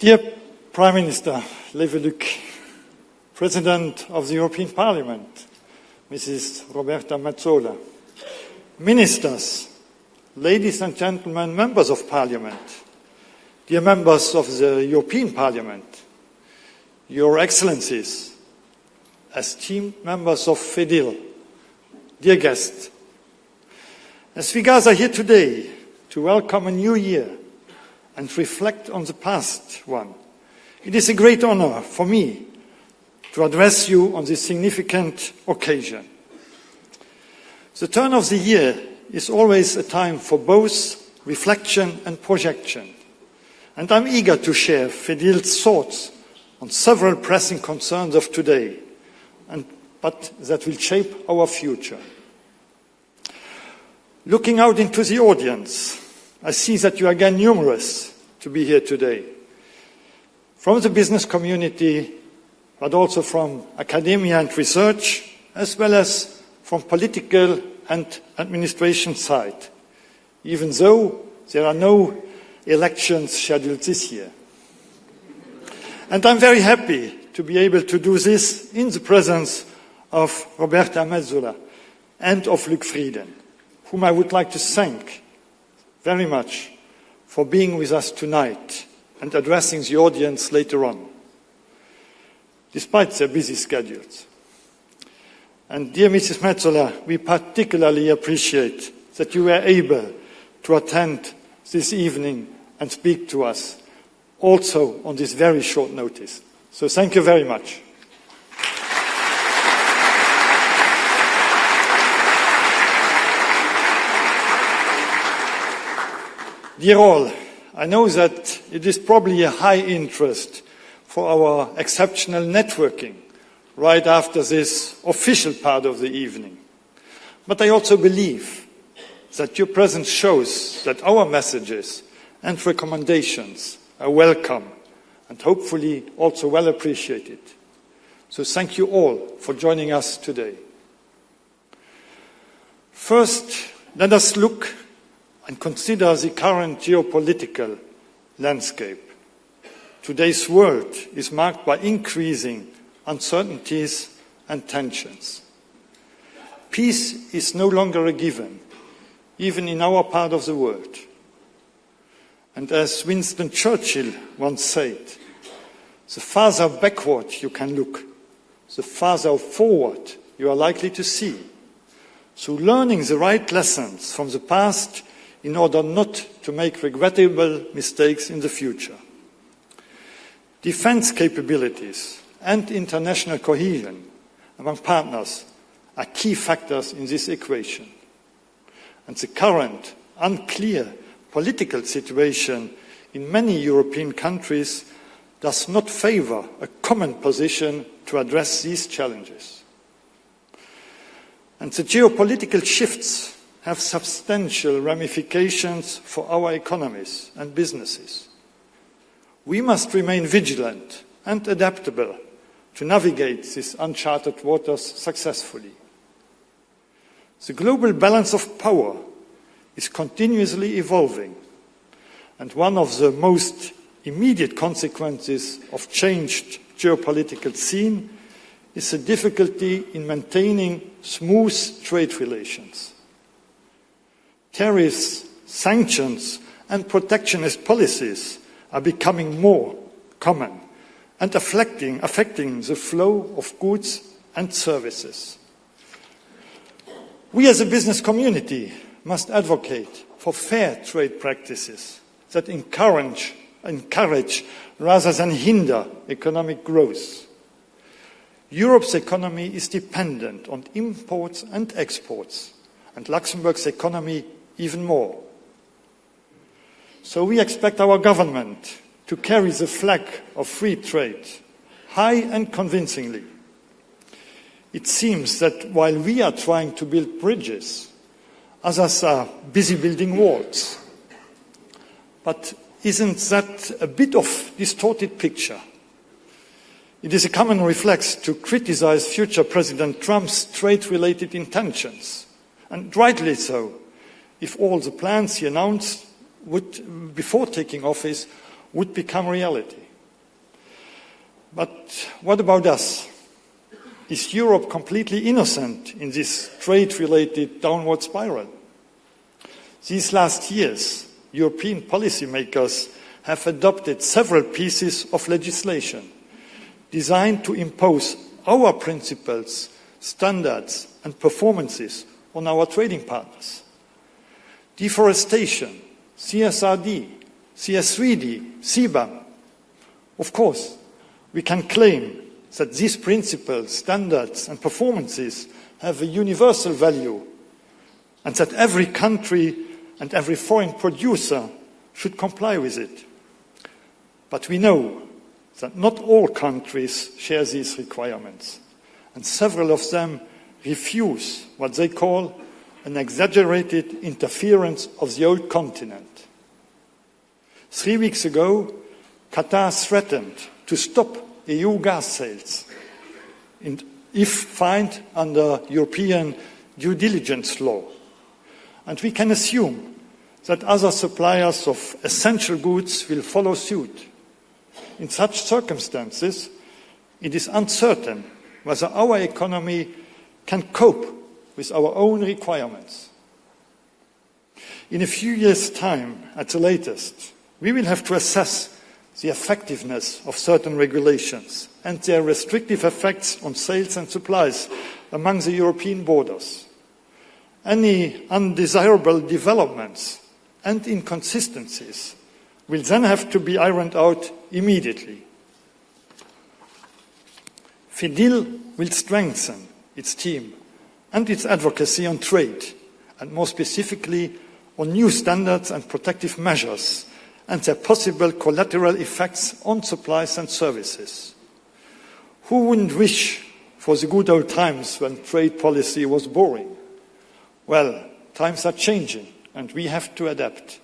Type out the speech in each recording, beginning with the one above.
Dear Prime Minister Leveluc, President of the European Parliament, Mrs. Roberta Metsola, Ministers, ladies and gentlemen, members of Parliament, dear members of the European Parliament, Your Excellencies, esteemed members of FEDIL, dear guests, as we gather here today to welcome a new year and reflect on the past one, it is a great honor for me to address you on this significant occasion. The turn of the year is always a time for both reflection and projection, and I'm eager to share FEDIL's thoughts on several pressing concerns of today, but that will shape our future. Looking out into the audience, I see that you are again numerous to be here today. From the business community, but also from academia and research, as well as from political and administration side, even though there are no elections scheduled this year. And I'm very happy to be able to do this in the presence of Roberta Metsola and of Luc Frieden, whom I would like to thank very much for being with us tonight and addressing the audience later on, despite their busy schedules. And dear Mrs. Metsola, we particularly appreciate that you were able to attend this evening and speak to us, also on this very short notice. So thank you very much. Dear all, I know that it is probably a high interest for our exceptional networking right after this official part of the evening. But I also believe that your presence shows that our messages and recommendations are welcome and hopefully also well appreciated. So thank you all for joining us today. First, let us look and consider the current geopolitical landscape. Today's world is marked by increasing uncertainties and tensions. Peace is no longer a given, even in our part of the world. And as Winston Churchill once said, the farther backward you can look, the farther forward you are likely to see. So learning the right lessons from the past in order not to make regrettable mistakes in the future. Defense capabilities and international cohesion among partners are key factors in this equation. And the current unclear political situation in many European countries does not favor a common position to address these challenges. And the geopolitical shifts have substantial ramifications for our economies and businesses. We must remain vigilant and adaptable to navigate these uncharted waters successfully. The global balance of power is continuously evolving, and one of the most immediate consequences of changed geopolitical scene is the difficulty in maintaining smooth trade relations. Tariffs, sanctions, and protectionist policies are becoming more common and affecting the flow of goods and services. We as a business community must advocate for fair trade practices that encourage rather than hinder economic growth. Europe's economy is dependent on imports and exports, and Luxembourg's economy even more. So we expect our government to carry the flag of free trade high and convincingly. It seems that while we are trying to build bridges, others are busy building walls. But isn't that a bit of distorted picture? It is a common reflex to criticize future President Trump's trade-related intentions, and rightly so, if all the plans he announced before taking office would become reality. But what about us? Is Europe completely innocent in this trade-related downward spiral? These last years, European policymakers have adopted several pieces of legislation designed to impose our principles, standards and performances on our trading partners. Deforestation, CSRD, CS3D, CBAM. Of course, we can claim that these principles, standards and performances have a universal value and that every country and every foreign producer should comply with it. But we know that not all countries share these requirements, and several of them refuse what they call an exaggerated interference of the old continent. 3 weeks ago, Qatar threatened to stop EU gas sales if fined under European due diligence law. And we can assume that other suppliers of essential goods will follow suit. In such circumstances, it is uncertain whether our economy can cope with our own requirements. In a few years' time, at the latest, we will have to assess the effectiveness of certain regulations and their restrictive effects on sales and supplies among the European borders. Any undesirable developments and inconsistencies will then have to be ironed out immediately. FEDIL will strengthen its team and its advocacy on trade, and more specifically on new standards and protective measures and their possible collateral effects on supplies and services. Who wouldn't wish for the good old times when trade policy was boring? Well, times are changing and we have to adapt.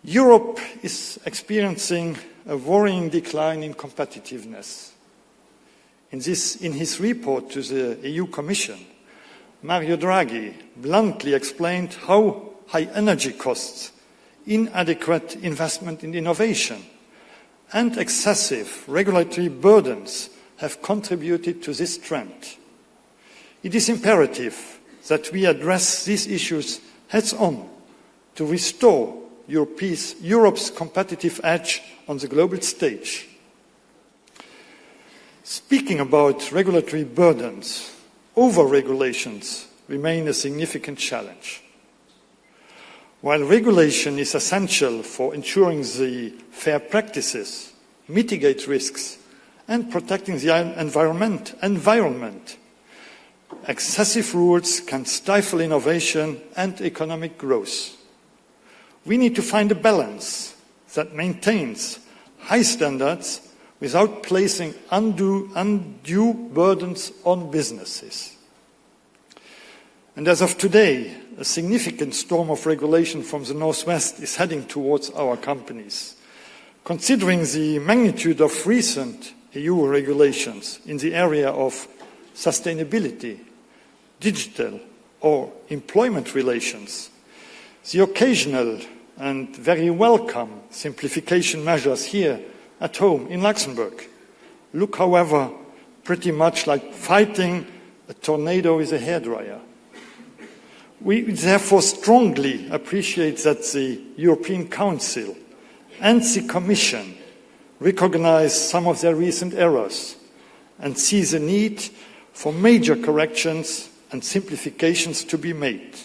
Europe is experiencing a worrying decline in competitiveness. In his report to the EU Commission, Mario Draghi bluntly explained how high energy costs, inadequate investment in innovation, and excessive regulatory burdens have contributed to this trend. It is imperative that we address these issues heads-on to restore Europe's competitive edge on the global stage. Speaking about regulatory burdens, over-regulations remain a significant challenge. While regulation is essential for ensuring the fair practices, mitigate risks, and protecting the environment, excessive rules can stifle innovation and economic growth. We need to find a balance that maintains high standards without placing undue burdens on businesses. And as of today, a significant storm of regulation from the northwest is heading towards our companies. Considering the magnitude of recent EU regulations in the area of sustainability, digital or employment relations, the occasional and very welcome simplification measures here at home in Luxembourg look, however, pretty much like fighting a tornado with a hairdryer. We therefore strongly appreciate that the European Council and the Commission recognize some of their recent errors and see the need for major corrections and simplifications to be made.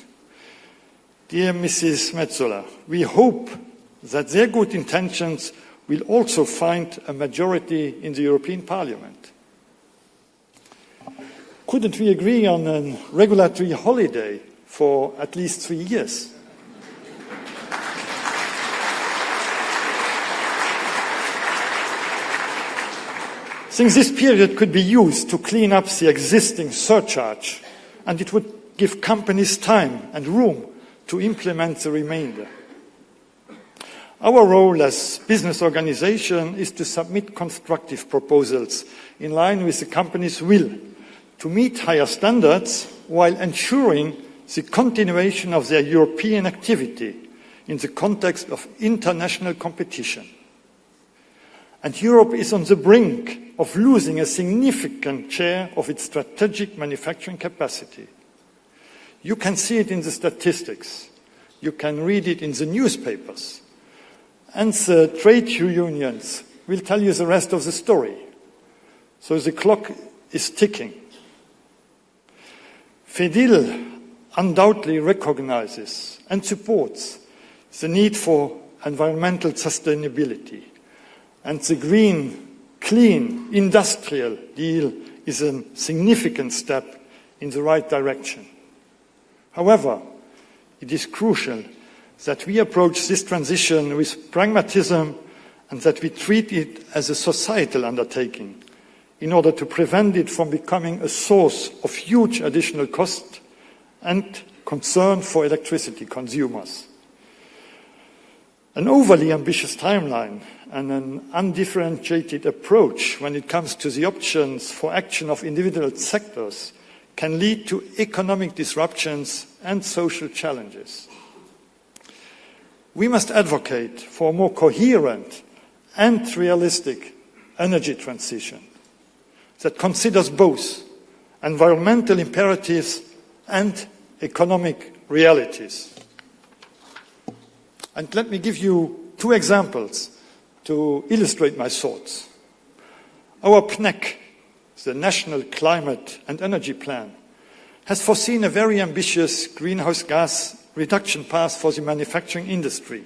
Dear Mrs. Metsola, we hope that their good intentions will also find a majority in the European Parliament. Couldn't we agree on a regulatory holiday for at least 3 years? Since this period could be used to clean up the existing surcharge, and it would give companies time and room to implement the remainder. Our role as business organization is to submit constructive proposals in line with the company's will to meet higher standards while ensuring the continuation of their European activity in the context of international competition. And Europe is on the brink of losing a significant share of its strategic manufacturing capacity. You can see it in the statistics. You can read it in the newspapers. And the trade unions will tell you the rest of the story. So the clock is ticking. FEDIL undoubtedly recognizes and supports the need for environmental sustainability. And the green, clean, industrial deal is a significant step in the right direction. However, it is crucial that we approach this transition with pragmatism and that we treat it as a societal undertaking in order to prevent it from becoming a source of huge additional cost and concern for electricity consumers. An overly ambitious timeline and an undifferentiated approach when it comes to the options for action of individual sectors can lead to economic disruptions and social challenges. We must advocate for a more coherent and realistic energy transition that considers both environmental imperatives and economic realities. And let me give you 2 examples to illustrate my thoughts. Our PNEC, the National Climate and Energy Plan, has foreseen a very ambitious greenhouse gas reduction path for the manufacturing industry.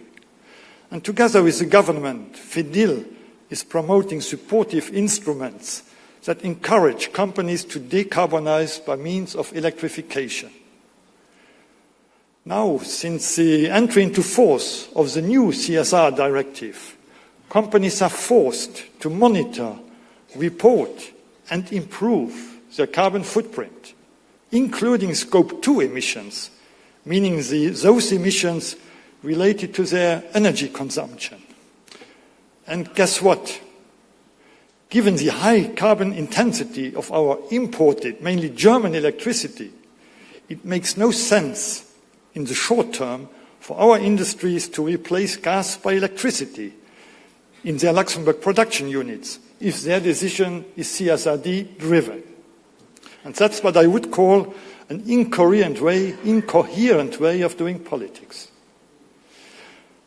And together with the government, FEDIL is promoting supportive instruments that encourage companies to decarbonize by means of electrification. Now, since the entry into force of the new CSR directive, companies are forced to monitor, report, and improve their carbon footprint, including Scope 2 emissions, meaning those emissions related to their energy consumption. And guess what? Given the high carbon intensity of our imported, mainly German electricity, it makes no sense in the short term for our industries to replace gas by electricity in their Luxembourg production units if their decision is CSRD driven. And that's what I would call an incoherent way of doing politics.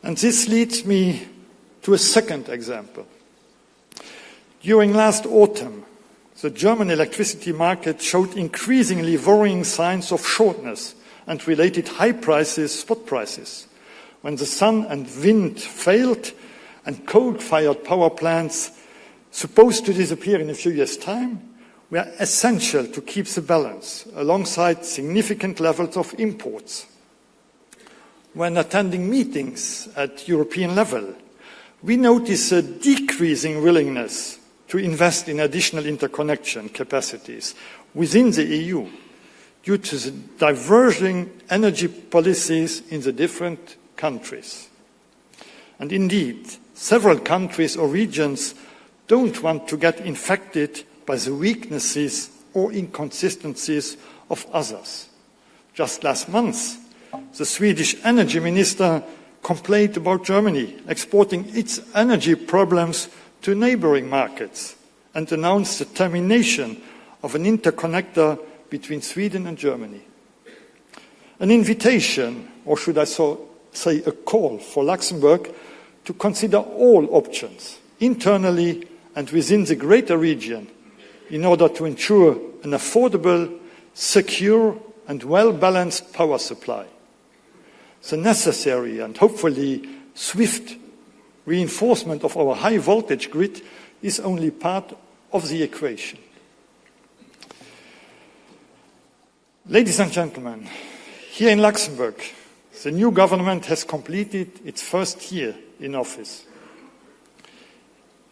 And this leads me to a second example. During last autumn, the German electricity market showed increasingly worrying signs of shortness and related high prices, spot prices, when the sun and wind failed and coal-fired power plants, supposed to disappear in a few years' time, were essential to keep the balance alongside significant levels of imports. When attending meetings at European level, we notice a decreasing willingness to invest in additional interconnection capacities within the EU due to the diverging energy policies in the different countries. And indeed, several countries or regions don't want to get infected by the weaknesses or inconsistencies of others. Just last month, the Swedish energy minister complained about Germany exporting its energy problems to neighboring markets and announced the termination of an interconnector between Sweden and Germany. An invitation, or should I say a call for Luxembourg to consider all options, internally and within the greater region, in order to ensure an affordable, secure and well-balanced power supply. The necessary and hopefully swift reinforcement of our high-voltage grid is only part of the equation. Ladies and gentlemen, here in Luxembourg, the new government has completed its first year in office.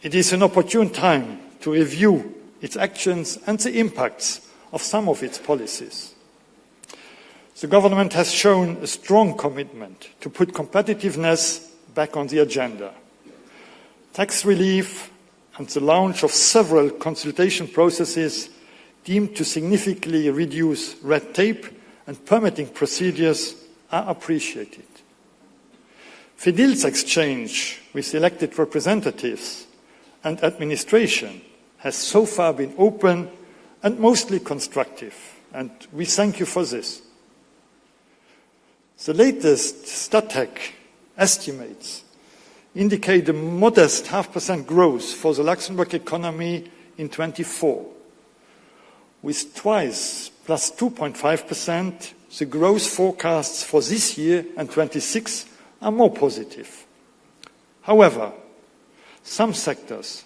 It is an opportune time to review its actions and the impacts of some of its policies. The government has shown a strong commitment to put competitiveness back on the agenda. Tax relief and the launch of several consultation processes deemed to significantly reduce red tape and permitting procedures are appreciated. FEDIL's exchange with elected representatives and administration has so far been open and mostly constructive, and we thank you for this. The latest StatTech estimates indicate a modest 0.5% growth for the Luxembourg economy in 24. With twice plus 2.5%, the growth forecasts for this year and 26 are more positive. However, some sectors,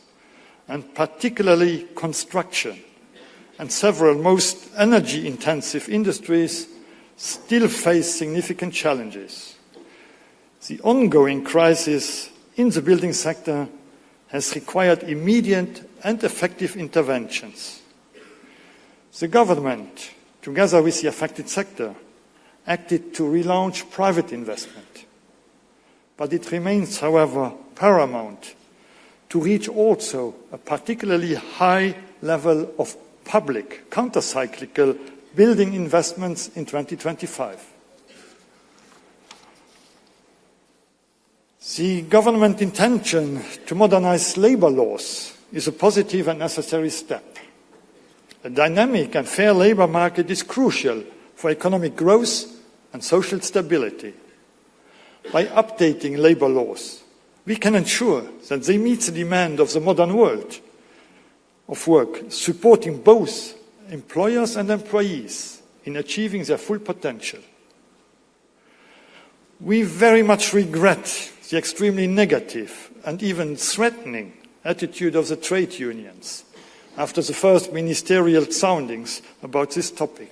and particularly construction and several most energy-intensive industries, still face significant challenges. The ongoing crisis in the building sector has required immediate and effective interventions. The government, together with the affected sector, acted to relaunch private investment. But it remains, however, paramount to reach also a particularly high level of public countercyclical building investments in 2025. The government intention to modernize labor laws is a positive and necessary step. A dynamic and fair labor market is crucial for economic growth and social stability. By updating labor laws, we can ensure that they meet the demand of the modern world of work, supporting both employers and employees in achieving their full potential. We very much regret the extremely negative and even threatening attitude of the trade unions after the first ministerial soundings about this topic.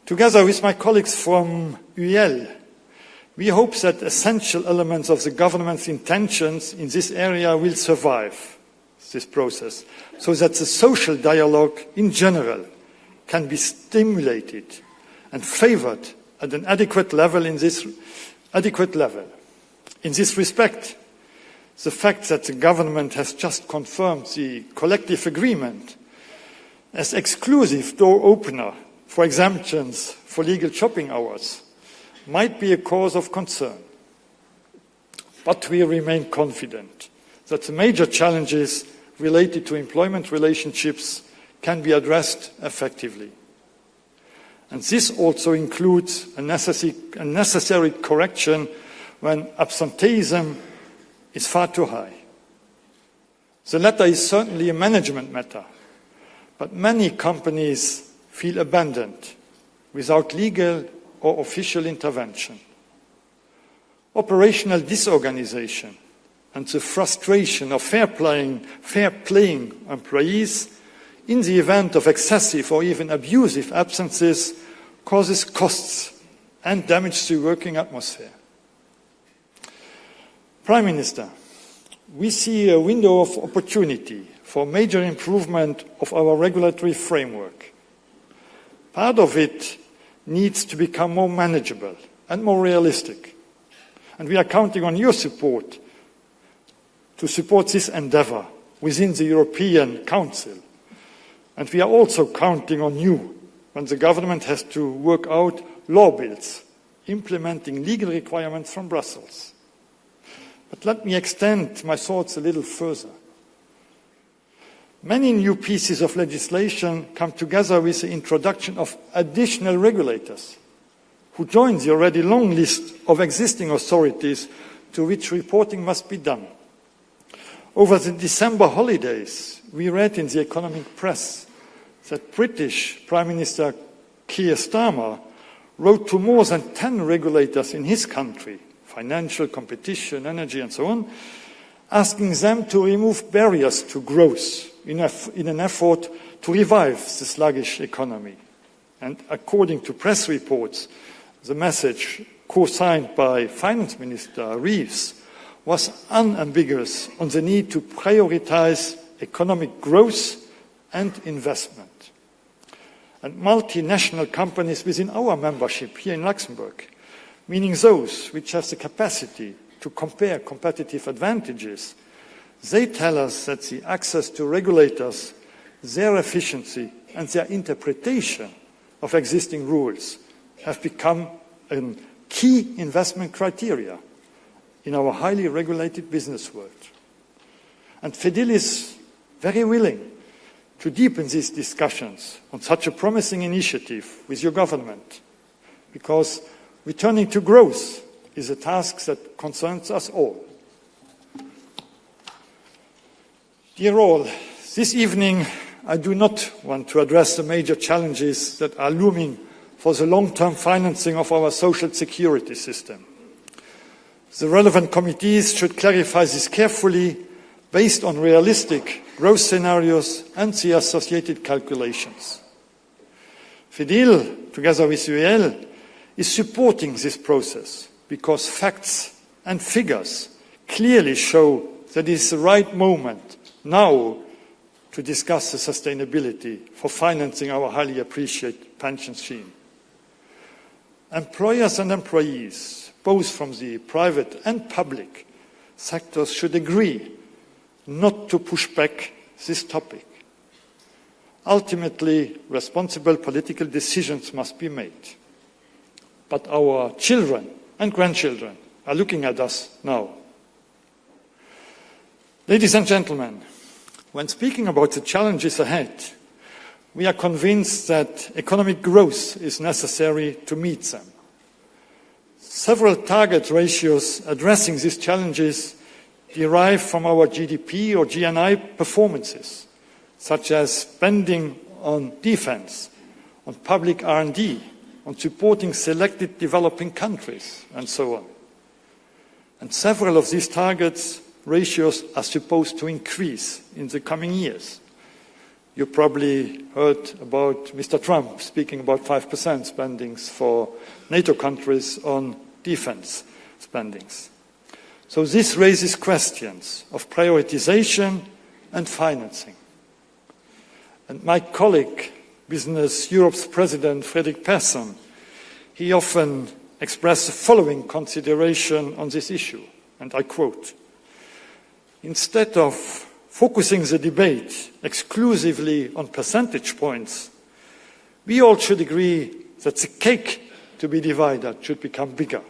Together with my colleagues from UEL, we hope that essential elements of the government's intentions in this area will survive this process, so that the social dialogue in general can be stimulated and favoured at an adequate level. In this respect, the fact that the government has just confirmed the collective agreement as exclusive door opener for exemptions for legal shopping hours might be a cause of concern. But we remain confident that the major challenges related to employment relationships can be addressed effectively. And this also includes a necessary correction when absenteeism is far too high. The latter is certainly a management matter, but many companies feel abandoned without legal or official intervention. Operational disorganization and the frustration of fair playing employees in the event of excessive or even abusive absences causes costs and damage to the working atmosphere. Prime Minister, we see a window of opportunity for major improvement of our regulatory framework. Part of it needs to become more manageable and more realistic. And we are counting on your support to support this endeavour within the European Council. And we are also counting on you when the government has to work out law bills implementing legal requirements from Brussels. But let me extend my thoughts a little further. Many new pieces of legislation come together with the introduction of additional regulators who join the already long list of existing authorities to which reporting must be done. Over the December holidays, we read in the economic press that British Prime Minister Keir Starmer wrote to more than 10 regulators in his country, financial, competition, energy and so on, asking them to remove barriers to growth in an effort to revive the sluggish economy. And according to press reports, the message co-signed by Finance Minister Reeves was unambiguous on the need to prioritise economic growth and investment. And multinational companies within our membership here in Luxembourg, meaning those which have the capacity to compare competitive advantages, they tell us that the access to regulators, their efficiency and their interpretation of existing rules have become a key investment criteria in our highly regulated business world. And FEDIL is very willing to deepen these discussions on such a promising initiative with your government, because returning to growth is a task that concerns us all. Dear all, this evening I do not want to address the major challenges that are looming for the long-term financing of our social security system. The relevant committees should clarify this carefully based on realistic growth scenarios and the associated calculations. FEDIL, together with UEL, is supporting this process because facts and figures clearly show that it is the right moment now to discuss the sustainability for financing our highly appreciated pension scheme. Employers and employees, both from the private and public sectors, should agree not to push back this topic. Ultimately, responsible political decisions must be made. But our children and grandchildren are looking at us now. Ladies and gentlemen, when speaking about the challenges ahead, we are convinced that economic growth is necessary to meet them. Several target ratios addressing these challenges derive from our GDP or GNI performances, such as spending on defense, on public R&D, on supporting selected developing countries, and so on. And several of these targets ratios are supposed to increase in the coming years. You probably heard about Mr. Trump speaking about 5% spendings for NATO countries on defense spendings. So this raises questions of prioritization and financing. And my colleague, Business Europe's President Fredrik Persson, he often expressed the following consideration on this issue, and I quote, "Instead of focusing the debate exclusively on percentage points, we all should agree that the cake to be divided should become bigger.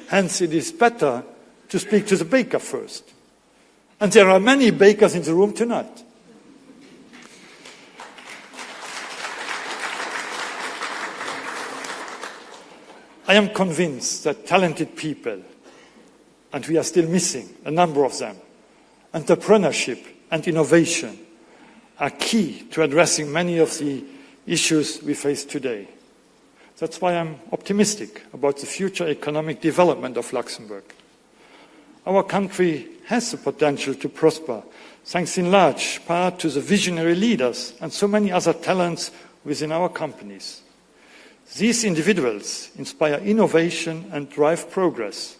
Hence, it is better to speak to the baker first. And there are many bakers in the room tonight. I am convinced that talented people, and we are still missing a number of them, entrepreneurship and innovation are key to addressing many of the issues we face today. That's why I'm optimistic about the future economic development of Luxembourg. Our country has the potential to prosper, thanks in large part to the visionary leaders and so many other talents within our companies. These individuals inspire innovation and drive progress,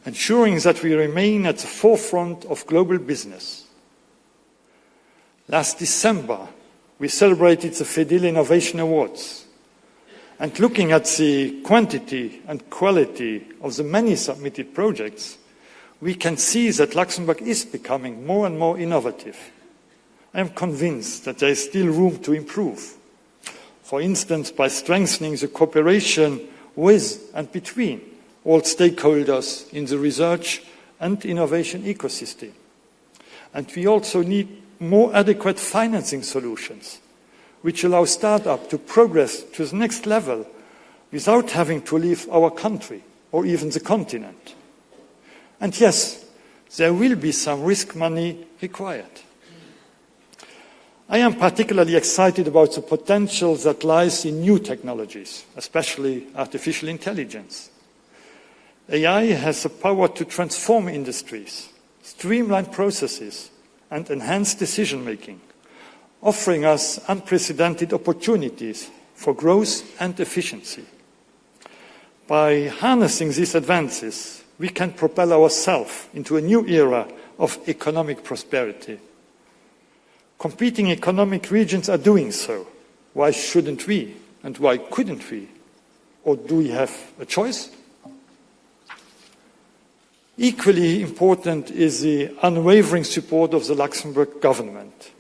ensuring that we remain at the forefront of global business. Last December, we celebrated the FEDIL Innovation Awards. And looking at the quantity and quality of the many submitted projects, we can see that Luxembourg is becoming more and more innovative. I am convinced that there is still room to improve. For instance, by strengthening the cooperation with and between all stakeholders in the research and innovation ecosystem. And we also need more adequate financing solutions, which allow startups to progress to the next level without having to leave our country or even the continent. And yes, there will be some risk money required. I am particularly excited about the potential that lies in new technologies, especially artificial intelligence. AI has the power to transform industries, streamline processes, and enhance decision-making, offering us unprecedented opportunities for growth and efficiency. By harnessing these advances, we can propel ourselves into a new era of economic prosperity. Competing economic regions are doing so. Why shouldn't we? And why couldn't we? Or do we have a choice? Equally important is the unwavering support of the Luxembourg government.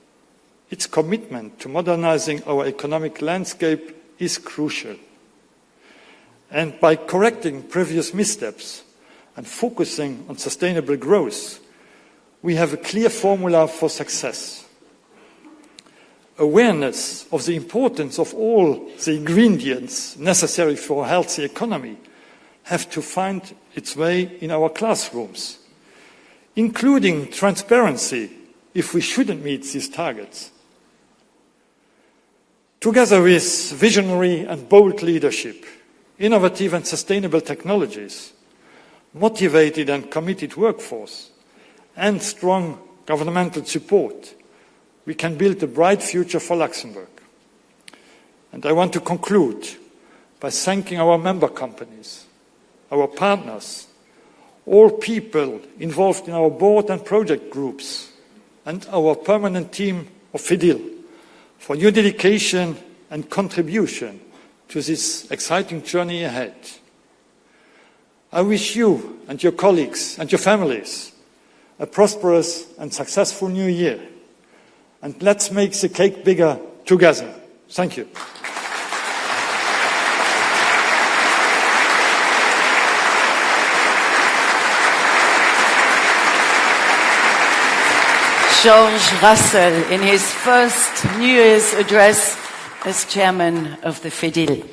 Its commitment to modernizing our economic landscape is crucial. And by correcting previous missteps and focusing on sustainable growth, we have a clear formula for success. Awareness of the importance of all the ingredients necessary for a healthy economy have to find its way in our classrooms, including transparency if we shouldn't meet these targets. Together with visionary and bold leadership, innovative and sustainable technologies, motivated and committed workforce, and strong governmental support, we can build a bright future for Luxembourg. And I want to conclude by thanking our member companies, our partners, all people involved in our board and project groups, and our permanent team of FEDIL for your dedication and contribution to this exciting journey ahead. I wish you and your colleagues and your families a prosperous and successful new year. And let's make the cake bigger together. Thank you. Georges Rassel in his first New Year's address as chairman of the FEDIL.